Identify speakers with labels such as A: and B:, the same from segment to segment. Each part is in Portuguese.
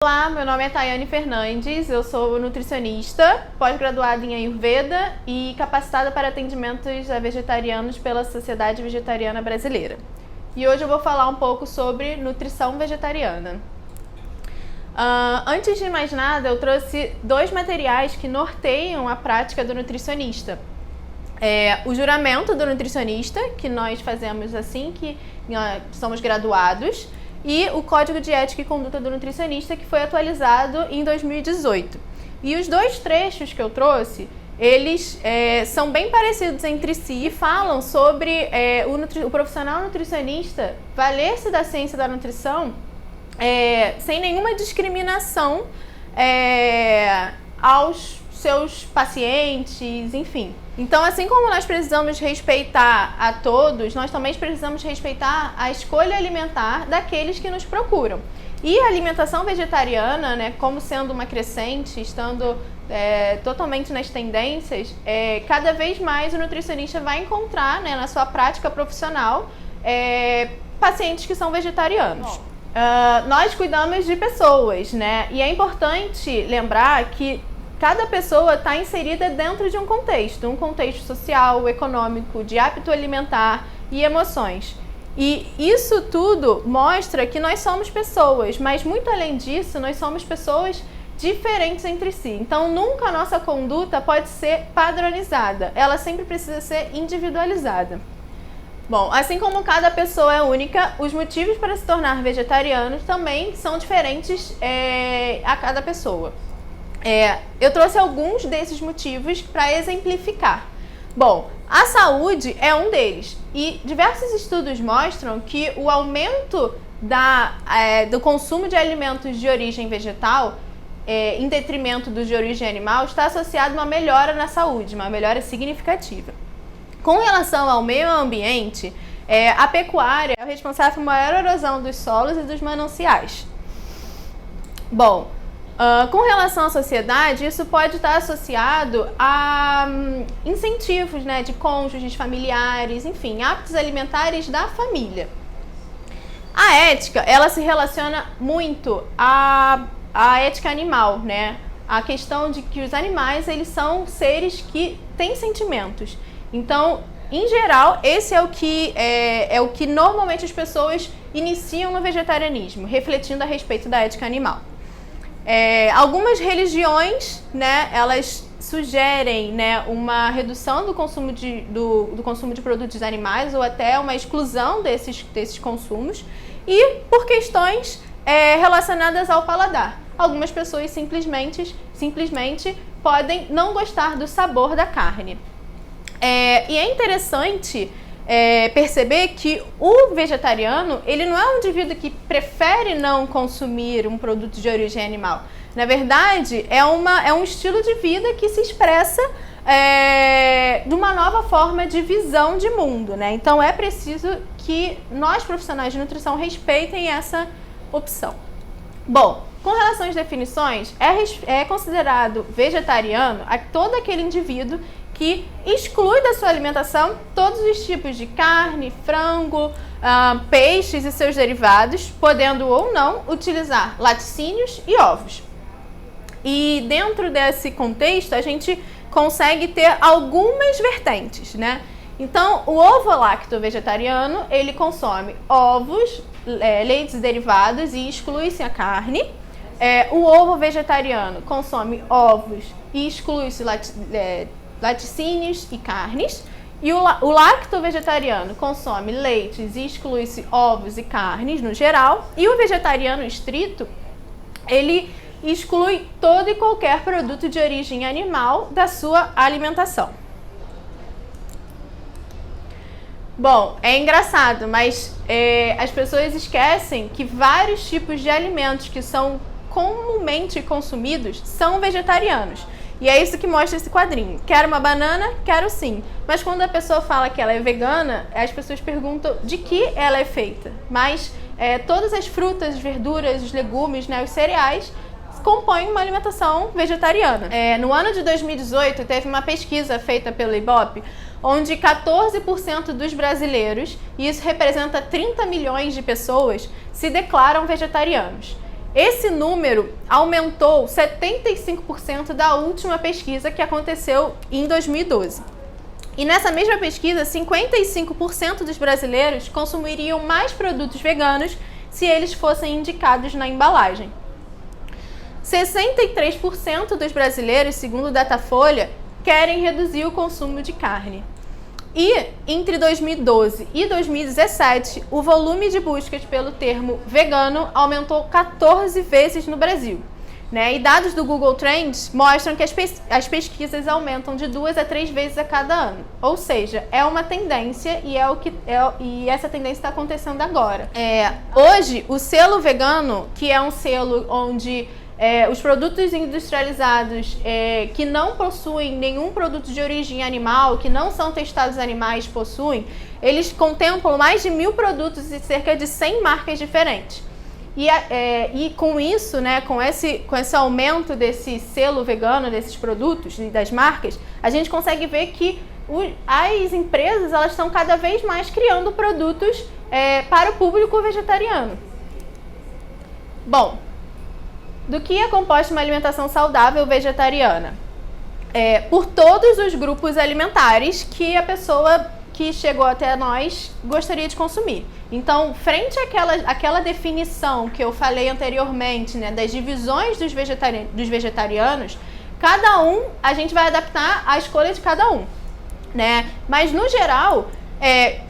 A: Olá, meu nome é Tayane Fernandes, eu sou nutricionista, pós-graduada em Ayurveda e capacitada para atendimentos a vegetarianos pela Sociedade Vegetariana Brasileira. E hoje eu vou falar um pouco sobre nutrição vegetariana. Antes de mais nada, eu trouxe dois materiais que norteiam a prática do nutricionista. O juramento do nutricionista, que nós fazemos assim que somos graduados, e o Código de Ética e Conduta do Nutricionista, que foi atualizado em 2018. E os dois trechos que eu trouxe, eles são bem parecidos entre si e falam sobre o profissional nutricionista valer-se da ciência da nutrição sem nenhuma discriminação aos seus pacientes, enfim. Então, assim como nós precisamos respeitar a todos, nós também precisamos respeitar a escolha alimentar daqueles que nos procuram. E a alimentação vegetariana, né, como sendo uma crescente, estando totalmente nas tendências, cada vez mais o nutricionista vai encontrar, né, na sua prática profissional, pacientes que são vegetarianos. Nós cuidamos de pessoas, né, e é importante lembrar que cada pessoa está inserida dentro de um contexto social, econômico, de hábito alimentar e emoções. E isso tudo mostra que nós somos pessoas, mas muito além disso, nós somos pessoas diferentes entre si. Então, nunca a nossa conduta pode ser padronizada, ela sempre precisa ser individualizada. Bom, assim como cada pessoa é única, os motivos para se tornar vegetariano também são diferentes a cada pessoa. Eu trouxe alguns desses motivos para exemplificar. Bom, a saúde é um deles e diversos estudos mostram que o aumento do consumo de alimentos de origem vegetal em detrimento dos de origem animal está associado a uma melhora na saúde, uma melhora significativa. Com relação ao meio ambiente, a pecuária é o responsável por maior erosão dos solos e dos mananciais. Bom, com relação à sociedade, isso pode estar associado a incentivos, né, de cônjuges, familiares, enfim, hábitos alimentares da família. A ética, ela se relaciona muito à ética animal, né? A questão de que os animais, eles são seres que têm sentimentos. Então, em geral, esse é o que normalmente as pessoas iniciam no vegetarianismo, refletindo a respeito da ética animal. Algumas religiões, né, elas sugerem, né, uma redução do consumo do consumo de produtos animais ou até uma exclusão desses consumos e por questões relacionadas ao paladar. Algumas pessoas simplesmente podem não gostar do sabor da carne. E é interessante perceber que o vegetariano, ele não é um indivíduo que prefere não consumir um produto de origem animal. Na verdade, é um estilo de vida que se expressa de uma nova forma de visão de mundo, né? Então é preciso que nós, profissionais de nutrição, respeitem essa opção. Bom, com relação às definições, é considerado vegetariano todo aquele indivíduo que exclui da sua alimentação todos os tipos de carne, frango, peixes e seus derivados, podendo ou não utilizar laticínios e ovos. E dentro desse contexto, a gente consegue ter algumas vertentes, né? Então, o ovo-lacto vegetariano, ele consome ovos, leites e derivados e exclui-se a carne. O ovo vegetariano consome ovos e exclui-se laticínios e carnes, e o lacto vegetariano consome leites e exclui-se ovos e carnes no geral, e o vegetariano estrito, ele exclui todo e qualquer produto de origem animal da sua alimentação. Bom, é engraçado, mas as pessoas esquecem que vários tipos de alimentos que são comumente consumidos são vegetarianos. E é isso que mostra esse quadrinho. Quero uma banana? Quero sim. Mas quando a pessoa fala que ela é vegana, as pessoas perguntam de que ela é feita. Mas todas as frutas, as verduras, os legumes, né, os cereais, compõem uma alimentação vegetariana. No ano de 2018, teve uma pesquisa feita pelo Ibope, onde 14% dos brasileiros, e isso representa 30 milhões de pessoas, se declaram vegetarianos. Esse número aumentou 75% da última pesquisa que aconteceu em 2012. E nessa mesma pesquisa, 55% dos brasileiros consumiriam mais produtos veganos se eles fossem indicados na embalagem. 63% dos brasileiros, segundo o Datafolha, querem reduzir o consumo de carne. E entre 2012 e 2017, o volume de buscas pelo termo vegano aumentou 14 vezes no Brasil. E dados do Google Trends mostram que as pesquisas aumentam de 2 a 3 vezes a cada ano. Ou seja, é uma tendência e essa tendência está acontecendo agora. Hoje, o selo vegano, que é um selo onde os produtos industrializados que não possuem nenhum produto de origem animal, que não são testados animais, eles contemplam mais de 1.000 produtos e cerca de 100 marcas diferentes. E com isso, com esse aumento desse selo vegano, desses produtos e das marcas, a gente consegue ver que as empresas elas estão cada vez mais criando produtos para o público vegetariano. Bom, do que é composta uma alimentação saudável vegetariana? Por todos os grupos alimentares que a pessoa que chegou até nós gostaria de consumir. Então, frente àquela definição que eu falei anteriormente, das divisões dos vegetarianos, cada um, a gente vai adaptar a escolha de cada um. Mas, no geral,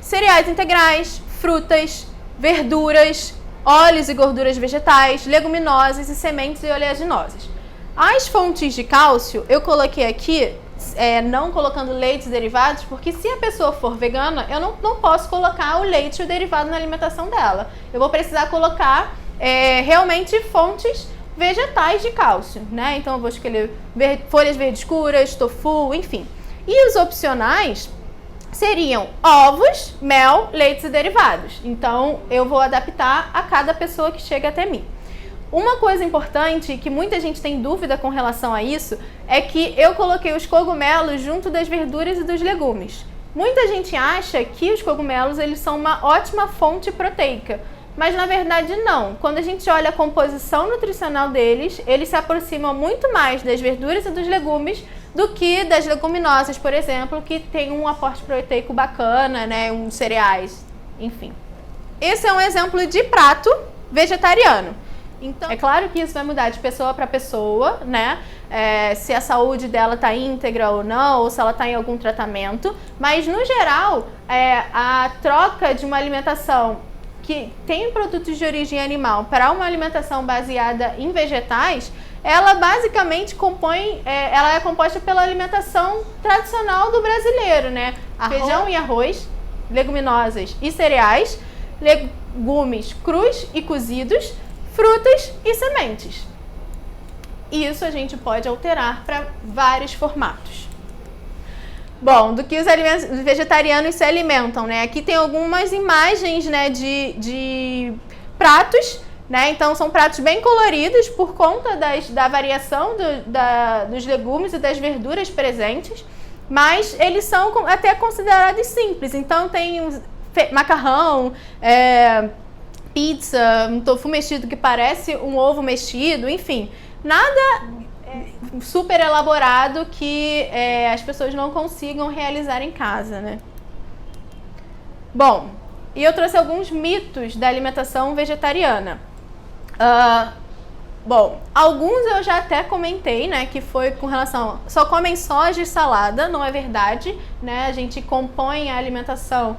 A: cereais integrais, frutas, verduras, óleos e gorduras vegetais, leguminosas e sementes e oleaginosas. As fontes de cálcio, eu coloquei aqui, não colocando leites derivados, porque se a pessoa for vegana, eu não posso colocar o leite e o derivado na alimentação dela. Eu vou precisar colocar realmente fontes vegetais de cálcio, Então eu vou escolher folhas verdes escuras, tofu, enfim. E os opcionais seriam ovos, mel, leites e derivados. Então, eu vou adaptar a cada pessoa que chega até mim. Uma coisa importante, que muita gente tem dúvida com relação a isso, é que eu coloquei os cogumelos junto das verduras e dos legumes. Muita gente acha que os cogumelos eles são uma ótima fonte proteica, mas na verdade não. Quando a gente olha a composição nutricional deles, eles se aproximam muito mais das verduras e dos legumes do que das leguminosas, por exemplo, que tem um aporte proteico bacana, uns cereais, enfim. Esse é um exemplo de prato vegetariano. Então, é claro que isso vai mudar de pessoa para pessoa, se a saúde dela está íntegra ou não, ou se ela está em algum tratamento, mas no geral, a troca de uma alimentação que tem produtos de origem animal para uma alimentação baseada em vegetais, ela basicamente ela é composta pela alimentação tradicional do brasileiro, Feijão e arroz, leguminosas e cereais, legumes crus e cozidos, frutas e sementes. Isso a gente pode alterar para vários formatos. Bom, do que os vegetarianos se alimentam, Aqui tem algumas imagens, de pratos, Então são pratos bem coloridos por conta da variação dos legumes e das verduras presentes, mas eles são até considerados simples. Então tem macarrão, pizza, um tofu mexido que parece um ovo mexido, enfim, nada super elaborado que as pessoas não consigam realizar em casa, Bom, e eu trouxe alguns mitos da alimentação vegetariana. Bom, alguns eu já até comentei, que foi com relação só comem soja e salada, não é verdade, A gente compõe a alimentação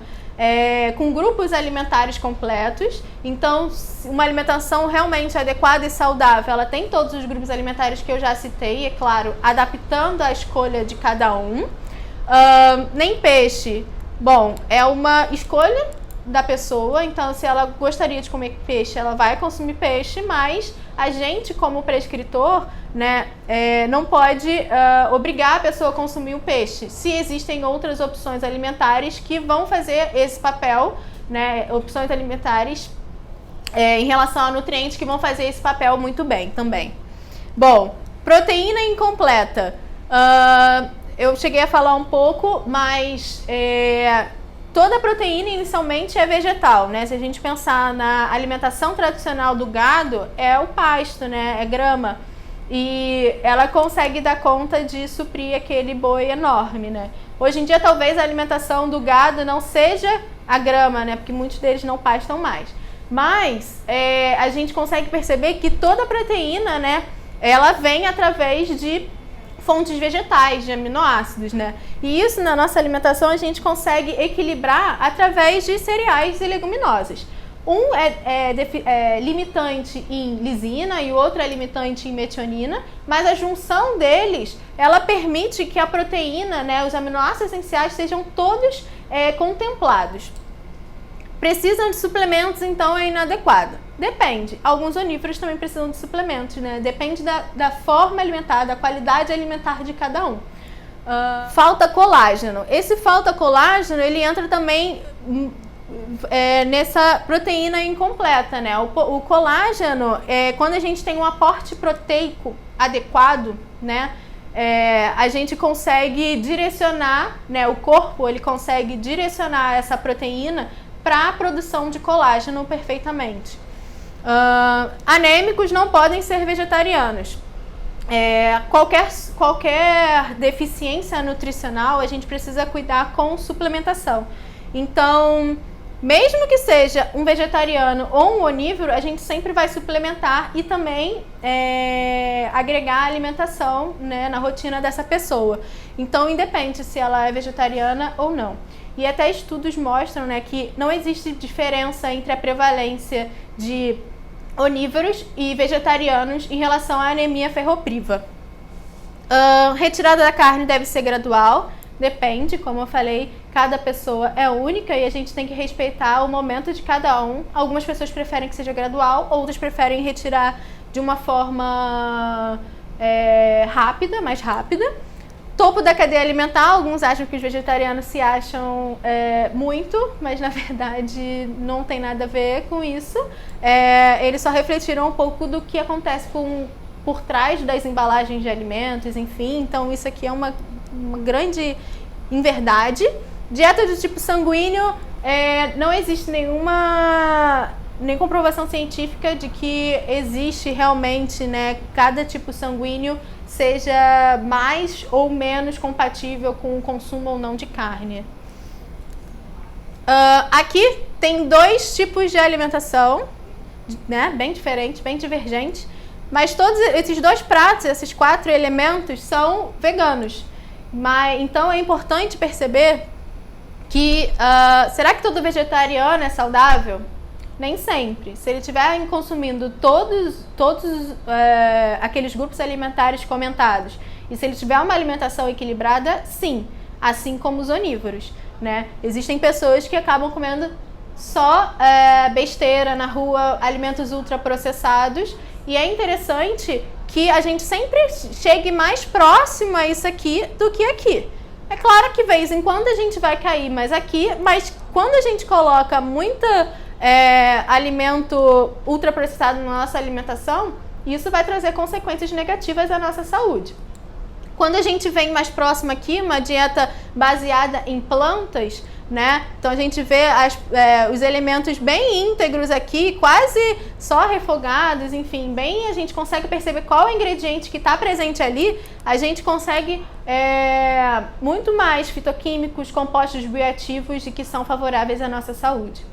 A: com grupos alimentares completos. Então, uma alimentação realmente adequada e saudável, ela tem todos os grupos alimentares que eu já citei, é claro, adaptando a escolha de cada um. Nem peixe, bom, é uma escolha da pessoa, então se ela gostaria de comer peixe, ela vai consumir peixe, mas a gente, como prescritor, não pode obrigar a pessoa a consumir o peixe. Se existem outras opções alimentares que vão fazer esse papel, opções alimentares em relação a nutrientes que vão fazer esse papel muito bem também. Bom, proteína incompleta. Eu cheguei a falar um pouco, mas toda proteína inicialmente é vegetal, né? Se a gente pensar na alimentação tradicional do gado, é o pasto, né? É grama. E ela consegue dar conta de suprir aquele boi enorme, né? Hoje em dia, talvez a alimentação do gado não seja a grama, né? Porque muitos deles não pastam mais. Mas a gente consegue perceber que toda a proteína, né? Ela vem através de fontes vegetais, de aminoácidos, né? E isso na nossa alimentação a gente consegue equilibrar através de cereais e leguminosas. Um é limitante em lisina e o outro é limitante em metionina, mas a junção deles, ela permite que a proteína, né, os aminoácidos essenciais sejam todos contemplados. Precisam de suplementos, então é inadequado. Depende. Alguns onívoros também precisam de suplementos, né? Depende da forma alimentar, da qualidade alimentar de cada um. Falta colágeno. Esse falta colágeno, ele entra também nessa proteína incompleta, né? O colágeno, quando a gente tem um aporte proteico adequado, né? A gente consegue direcionar, né? O corpo, ele consegue direcionar essa proteína para a produção de colágeno perfeitamente. Anêmicos não podem ser vegetarianos. Qualquer deficiência nutricional a gente precisa cuidar com suplementação. Então, mesmo que seja um vegetariano ou um onívoro, a gente sempre vai suplementar e também agregar alimentação, né, na rotina dessa pessoa. Então, independe se ela é vegetariana ou não. E até estudos mostram, né, que não existe diferença entre a prevalência de onívoros e vegetarianos em relação à anemia ferropriva. Retirada da carne deve ser gradual, depende, como eu falei, cada pessoa é única e a gente tem que respeitar o momento de cada um. Algumas pessoas preferem que seja gradual, outras preferem retirar de uma forma rápida, mais rápida. Topo da cadeia alimentar, alguns acham que os vegetarianos se acham muito, mas na verdade não tem nada a ver com isso. Eles só refletiram um pouco do que acontece por trás das embalagens de alimentos, enfim. Então isso aqui é uma grande inverdade. Dieta do tipo sanguíneo, não existe nem comprovação científica de que existe realmente, né, cada tipo sanguíneo seja mais ou menos compatível com o consumo ou não de carne. Aqui tem dois tipos de alimentação, né, bem diferentes, bem divergentes, mas todos esses dois pratos, esses 4 elementos são veganos. Então é importante perceber que, será que todo vegetariano é saudável? Nem sempre. Se ele estiver consumindo todos aqueles grupos alimentares comentados e se ele tiver uma alimentação equilibrada, sim, assim como os onívoros, né? Existem pessoas que acabam comendo só besteira na rua, alimentos ultraprocessados, e é interessante que a gente sempre chegue mais próximo a isso aqui do que aqui. É claro que de vez em quando a gente vai cair mais aqui, mas quando a gente coloca muita alimento ultraprocessado na nossa alimentação, isso vai trazer consequências negativas à nossa saúde. Quando a gente vem mais próximo aqui, uma dieta baseada em plantas, né? Então a gente vê os elementos bem íntegros aqui, quase só refogados, enfim, a gente consegue perceber qual é o ingrediente que está presente ali. A gente consegue muito mais fitoquímicos, compostos bioativos e que são favoráveis à nossa saúde.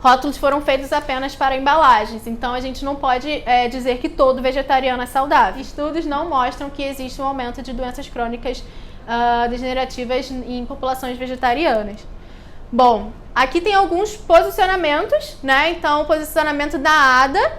A: Rótulos foram feitos apenas para embalagens, então a gente não pode dizer que todo vegetariano é saudável. Estudos não mostram que existe um aumento de doenças crônicas degenerativas em populações vegetarianas. Bom, aqui tem alguns posicionamentos, né? Então, o posicionamento da ADA,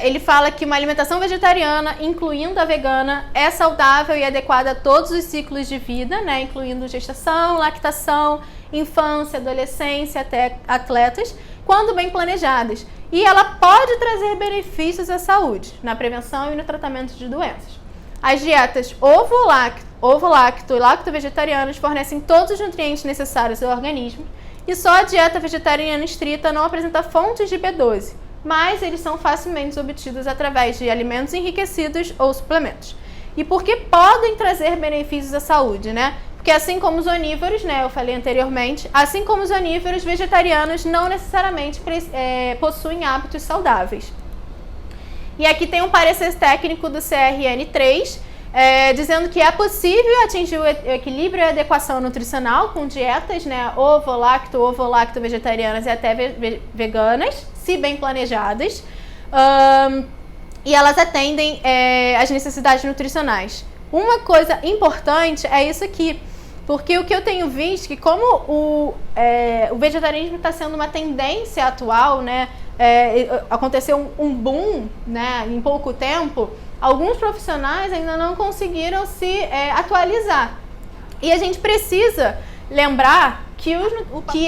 A: ele fala que uma alimentação vegetariana, incluindo a vegana, é saudável e adequada a todos os ciclos de vida, né? Incluindo gestação, lactação, infância, adolescência, até atletas, quando bem planejadas. E ela pode trazer benefícios à saúde, na prevenção e no tratamento de doenças. As dietas ovo-lacto e lacto-vegetarianas fornecem todos os nutrientes necessários ao organismo e só a dieta vegetariana estrita não apresenta fontes de B12, mas eles são facilmente obtidos através de alimentos enriquecidos ou suplementos. E por que podem trazer benefícios à saúde, né? Porque assim como os onívoros, né, eu falei anteriormente, assim como os onívoros, vegetarianos não necessariamente possuem hábitos saudáveis. E aqui tem um parecer técnico do CRN3, dizendo que é possível atingir o equilíbrio e a adequação nutricional com dietas, né, ovo-lacto vegetarianas e até veganas, se bem planejadas, e elas atendem às necessidades nutricionais. Uma coisa importante é isso aqui, porque o que eu tenho visto, que como o vegetarianismo está sendo uma tendência atual, né, aconteceu um boom, né, em pouco tempo, alguns profissionais ainda não conseguiram se atualizar. E a gente precisa lembrar que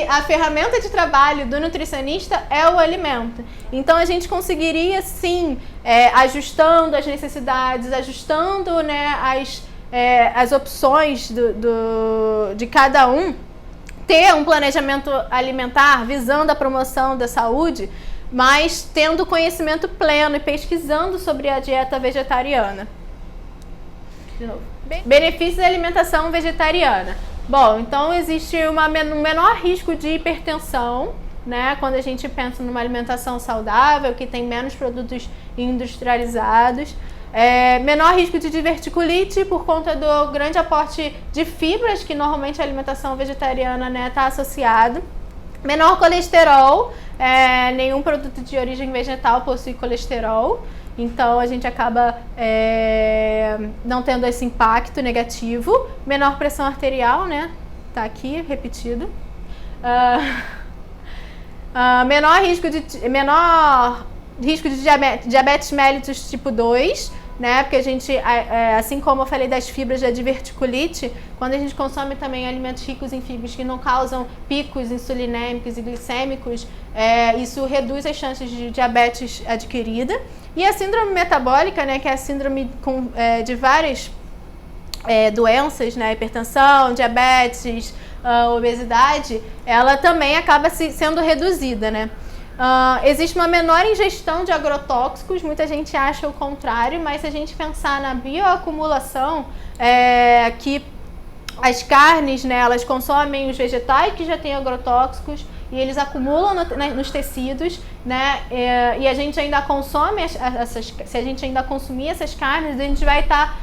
A: a ferramenta de trabalho do nutricionista é o alimento. Então a gente conseguiria sim, ajustando as necessidades, ajustando, né, as opções de cada um, ter um planejamento alimentar visando a promoção da saúde, mas tendo conhecimento pleno e pesquisando sobre a dieta vegetariana. De novo. Benefícios da alimentação vegetariana. Bom, então existe um menor risco de hipertensão, né? Quando a gente pensa numa alimentação saudável, que tem menos produtos industrializados. Menor risco de diverticulite por conta do grande aporte de fibras que normalmente a alimentação vegetariana, né, está associado. Menor colesterol, nenhum produto de origem vegetal possui colesterol, então a gente acaba não tendo esse impacto negativo. Menor pressão arterial, né? Tá aqui, repetido. Menor risco de diabetes mellitus tipo 2, né? Porque a gente, assim como eu falei das fibras da diverticulite, quando a gente consome também alimentos ricos em fibras que não causam picos insulinêmicos e glicêmicos, isso reduz as chances de diabetes adquirida. E a síndrome metabólica, né? Que é a síndrome de várias doenças, né? Hipertensão, diabetes, obesidade, ela também acaba sendo reduzida, né? Existe uma menor ingestão de agrotóxicos, muita gente acha o contrário, mas se a gente pensar na bioacumulação, que as carnes, né, elas consomem os vegetais que já têm agrotóxicos e eles acumulam nos tecidos, né, e a gente ainda consome se a gente ainda consumir essas carnes, a gente vai estar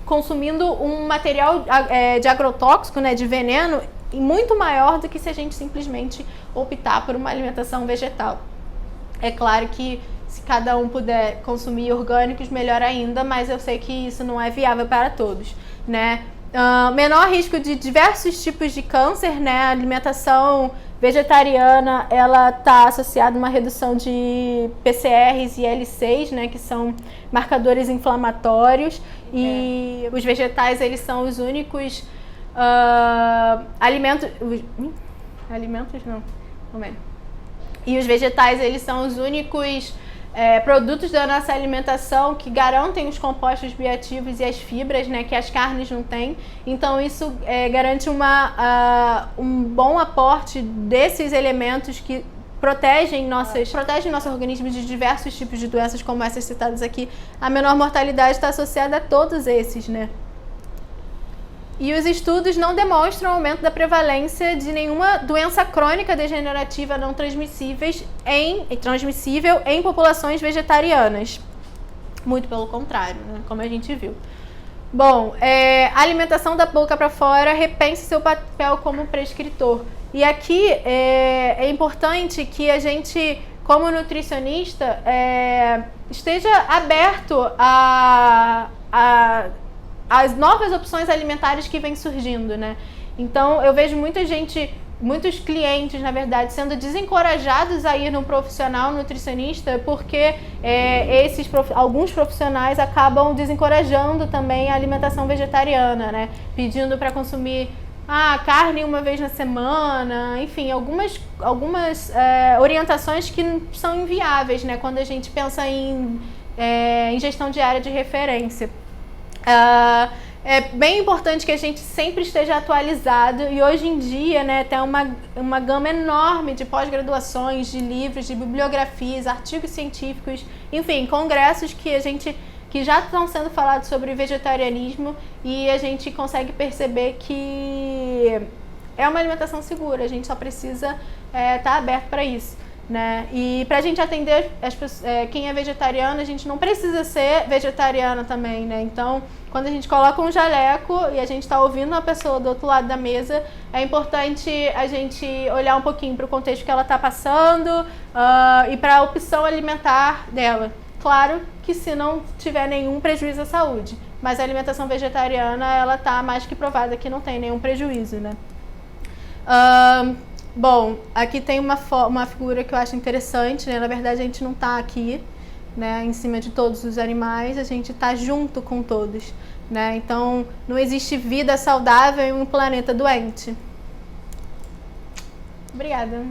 A: consumindo um material de agrotóxico, né, de veneno, muito maior do que se a gente simplesmente optar por uma alimentação vegetal. É claro que se cada um puder consumir orgânicos, melhor ainda, mas eu sei que isso não é viável para todos, né? Menor risco de diversos tipos de câncer, né? A alimentação vegetariana, ela está associada a uma redução de PCRs e IL-6, né? Que são marcadores inflamatórios, e os vegetais, eles são os únicos alimentos não. E os vegetais, eles são os únicos produtos da nossa alimentação que garantem os compostos bioativos e as fibras, né, que as carnes não têm. Então isso garante um bom aporte desses elementos que protegem nosso organismo de diversos tipos de doenças, como essas citadas aqui. A menor mortalidade está associada a todos esses, né? E os estudos não demonstram aumento da prevalência de nenhuma doença crônica degenerativa não transmissível em populações vegetarianas. Muito pelo contrário, né? Como a gente viu. Bom, a alimentação da boca para fora, repense seu papel como prescritor. E aqui é importante que a gente, como nutricionista, esteja aberto as novas opções alimentares que vêm surgindo, né? Então, eu vejo muitos clientes, na verdade, sendo desencorajados a ir num profissional nutricionista porque alguns profissionais acabam desencorajando também a alimentação vegetariana, né? Pedindo para consumir carne uma vez na semana, enfim, algumas orientações que são inviáveis, né? Quando a gente pensa em ingestão diária de referência. É bem importante que a gente sempre esteja atualizado, e hoje em dia, né, tem uma gama enorme de pós-graduações, de livros, de bibliografias, artigos científicos, enfim, congressos que a gente que já estão sendo falados sobre vegetarianismo e a gente consegue perceber que é uma alimentação segura, a gente só precisa estar aberto para isso. Né? E pra gente atender quem é vegetariano, a gente não precisa ser vegetariana também, né? Então, quando a gente coloca um jaleco e a gente está ouvindo uma pessoa do outro lado da mesa, é importante a gente olhar um pouquinho para o contexto que ela está passando e para a opção alimentar dela. Claro que se não tiver nenhum prejuízo à saúde, mas a alimentação vegetariana, ela está mais que provada que não tem nenhum prejuízo, né? Bom, aqui tem uma figura que eu acho interessante, né? Na verdade, a gente não está aqui, né, em cima de todos os animais, a gente está junto com todos, né? Então, não existe vida saudável em um planeta doente. Obrigada.